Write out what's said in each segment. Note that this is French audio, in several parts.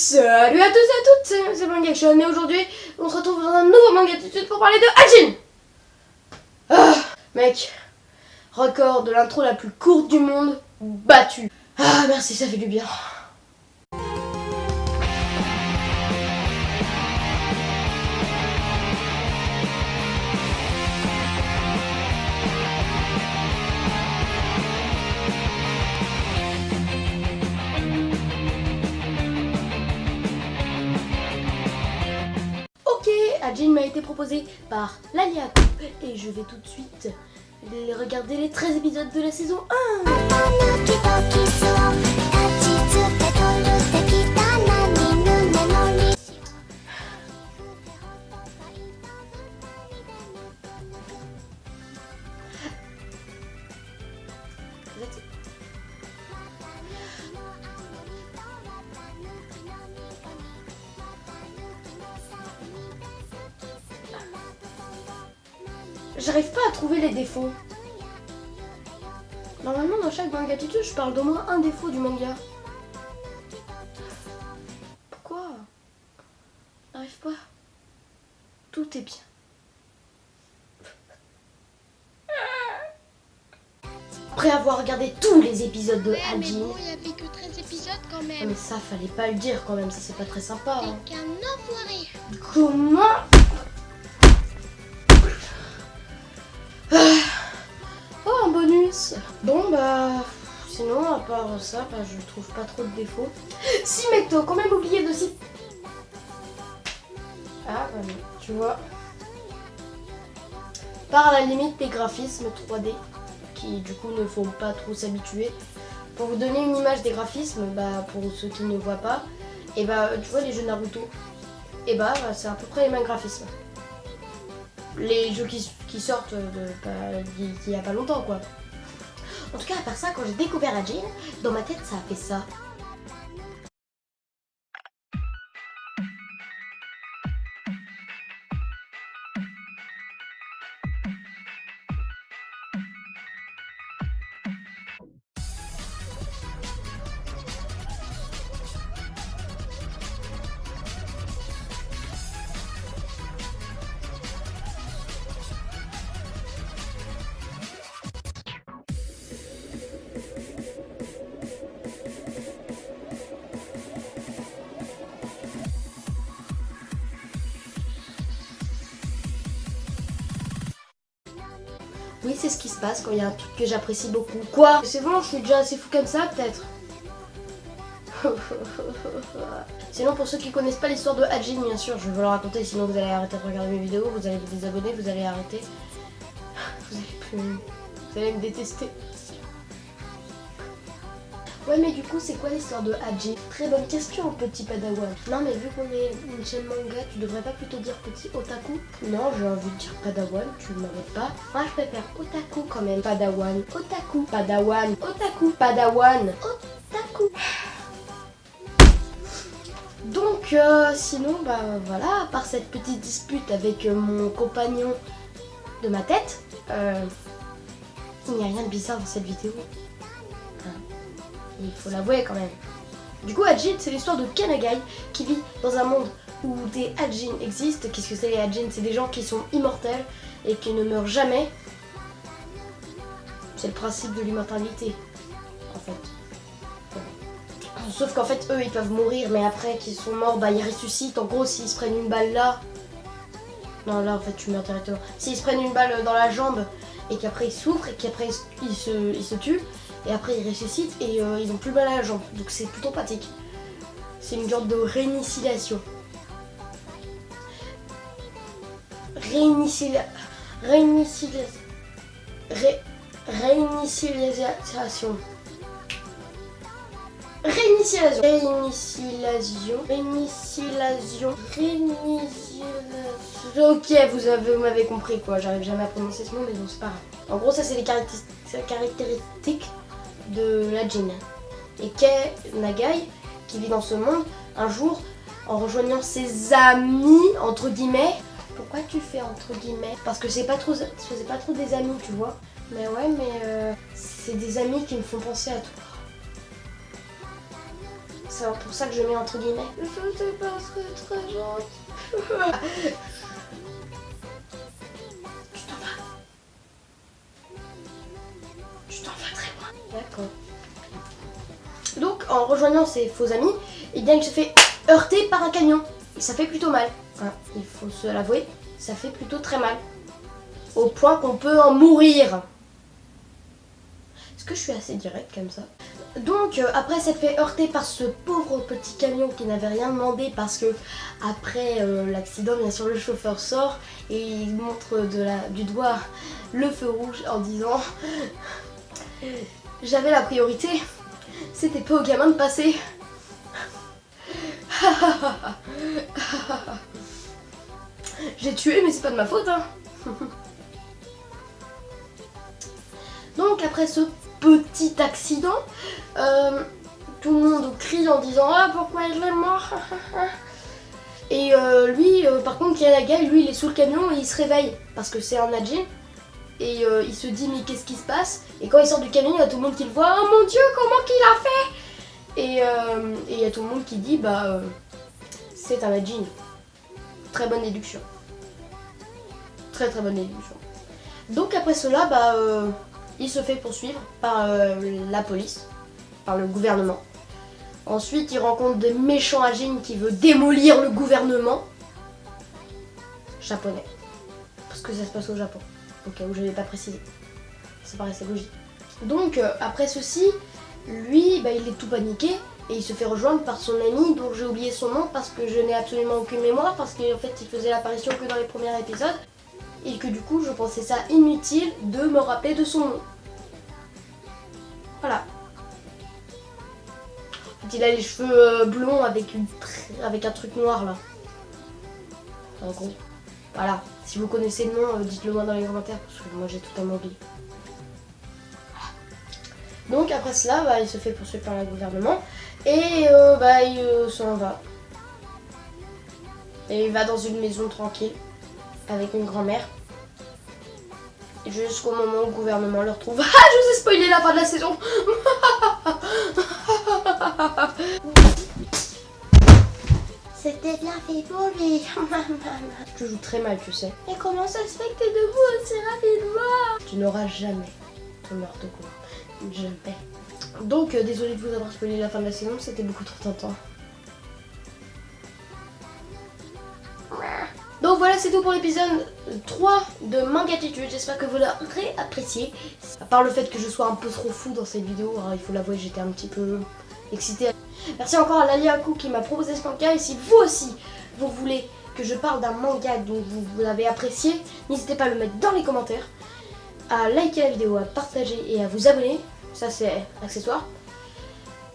Salut à tous et à toutes, c'est Manga Action et aujourd'hui on se retrouve dans un nouveau manga attitude pour parler de Hajin. Mec, record de l'intro la plus courte du monde battu. Ah merci, ça fait du bien. Hajin m'a été proposé par Laliaku et je vais tout de suite regarder les 13 épisodes de la saison 1. J'arrive pas à trouver les défauts. Normalement dans chaque manga attitude je parle d'au moins un défaut du manga. Pourquoi? J'arrive pas. Tout est bien. Après avoir regardé tous les épisodes de Hajin. Mais bon, il y avait que 13 épisodes quand même. Mais ça fallait pas le dire quand même, ça c'est pas très sympa. Hein. T'es qu'un enfoiré. Comment? Oh, un bonus. Bon bah sinon à part ça bah, je trouve pas trop de défauts. Si mais t'as quand même oublié de citer. Ah bah non, tu vois. Par la limite des graphismes 3D qui du coup ne font pas trop s'habituer. Pour vous donner une image des graphismes, bah pour ceux qui ne voient pas, et bah tu vois les jeux Naruto, et bah c'est à peu près les mêmes graphismes. Les jeux qui sortent il y a pas longtemps quoi. En tout cas à part ça, quand j'ai découvert Hajin, dans ma tête ça a fait ça. Oui, c'est ce qui se passe quand il y a un truc que j'apprécie beaucoup. Quoi? C'est bon, je suis déjà assez fou comme ça, peut-être. Sinon, pour ceux qui connaissent pas l'histoire de Hajin, bien sûr, je vais vous la raconter, sinon vous allez arrêter de regarder mes vidéos, vous allez vous désabonner, vous allez arrêter. Vous allez me détester. Ouais, mais du coup, c'est quoi l'histoire de Hajin? Très bonne question, petit padawan. Non, mais vu qu'on est une chaîne manga, tu devrais pas plutôt dire petit otaku? Non, j'ai envie de dire padawan, tu m'arrêtes pas. Moi, je préfère otaku quand même. Padawan, otaku, padawan, otaku, padawan, otaku. Donc, sinon, bah voilà, à part cette petite dispute avec mon compagnon de ma tête, il n'y a rien de bizarre dans cette vidéo. Il faut l'avouer quand même. Du coup, Hajin, c'est l'histoire de Kanagai qui vit dans un monde où des Hajin existent. Qu'est-ce que c'est les Hajin? C'est des gens qui sont immortels et qui ne meurent jamais. C'est le principe de l'immortalité, en fait. Sauf qu'en fait, eux, ils peuvent mourir, mais après qu'ils sont morts, bah ils ressuscitent. En gros, s'ils se prennent une balle là... Non, là, en fait, tu meurs directement. S'ils se prennent une balle dans la jambe et qu'après ils souffrent et qu'après ils se tuent, et après ils ressuscitent et ils ont plus mal à la jambe, donc c'est plutôt pratique. C'est une sorte de réinitialisation. Réinitialisation. Ok, vous m'avez compris quoi, j'arrive jamais à prononcer ce mot, mais bon, c'est pas grave. En gros, ça c'est les caractéristiques de l'Hajin. Et Kanagai, qui vit dans ce monde, un jour, en rejoignant ses amis, entre guillemets. Pourquoi tu fais entre guillemets? Parce que c'est pas trop des amis, tu vois. Mais ouais, mais c'est des amis qui me font penser à toi. C'est pour ça que je mets entre guillemets. Je sais pas, c'est très gentil. Tu t'en vas. Tu t'en vas très loin. D'accord. Donc en rejoignant ses faux amis, eh bien il se fait heurter par un camion. Et ça fait plutôt mal. Enfin, il faut se l'avouer, ça fait plutôt très mal. Au point qu'on peut en mourir. Est-ce que je suis assez directe comme ça? Donc après s'être fait heurter par ce pauvre petit camion qui n'avait rien demandé, parce que après l'accident, bien sûr, le chauffeur sort et il montre du doigt le feu rouge en disant j'avais la priorité, c'était pas au gamin de passer. J'ai tué, mais c'est pas de ma faute, hein. Donc après ce petit accident, tout le monde crie en disant ah pourquoi il est mort. Et lui par contre Kianaga, lui il est sous le camion et il se réveille parce que c'est un Najin. Et il se dit mais qu'est-ce qui se passe? Et quand il sort du camion, il y a tout le monde qui le voit. Oh mon dieu, comment qu'il a fait? Et il y a tout le monde qui dit bah c'est un Najin. Très bonne déduction. Très bonne déduction. Donc après cela, bah il se fait poursuivre par la police, par le gouvernement. Ensuite, il rencontre des méchants Ajin qui veulent démolir le gouvernement japonais. Parce que ça se passe au Japon, au cas où je n'avais pas précisé. Ça paraissait logique. Donc, après ceci, lui, bah, il est tout paniqué et il se fait rejoindre par son ami dont j'ai oublié son nom parce que je n'ai absolument aucune mémoire, parce qu'en fait, il faisait l'apparition que dans les premiers épisodes. Et que du coup je pensais ça inutile de me rappeler de son nom. Voilà. Il a les cheveux blonds avec un truc noir là. En gros. Voilà. Si vous connaissez le nom, dites-le moi dans les commentaires parce que moi j'ai totalement oublié. Voilà. Donc après cela, bah, il se fait poursuivre par le gouvernement et bah, il s'en va. Et il va dans une maison tranquille avec une grand-mère. Jusqu'au moment où le gouvernement le retrouve. Ah, je vous ai spoilé la fin de la saison. C'était bien fait pour lui. Tu joues très mal, tu sais. Et comment ça se fait que t'es debout aussi rapidement? Tu n'auras jamais ton heure de cours. Jamais. Donc, désolé de vous avoir spoilé la fin de la saison, c'était beaucoup trop tentant. Donc voilà, c'est tout pour l'épisode 3 de Mangatitude. J'espère que vous l'aurez apprécié. À part le fait que je sois un peu trop fou dans cette vidéo, alors il faut l'avouer, j'étais un petit peu excitée. Merci encore à Laliaku qui m'a proposé ce manga. Et si vous aussi, vous voulez que je parle d'un manga dont vous l'avez apprécié, n'hésitez pas à le mettre dans les commentaires, à liker la vidéo, à partager et à vous abonner. Ça c'est accessoire.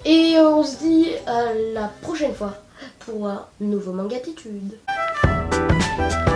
Et on se dit à la prochaine fois pour un nouveau Mangatitude. Thank you.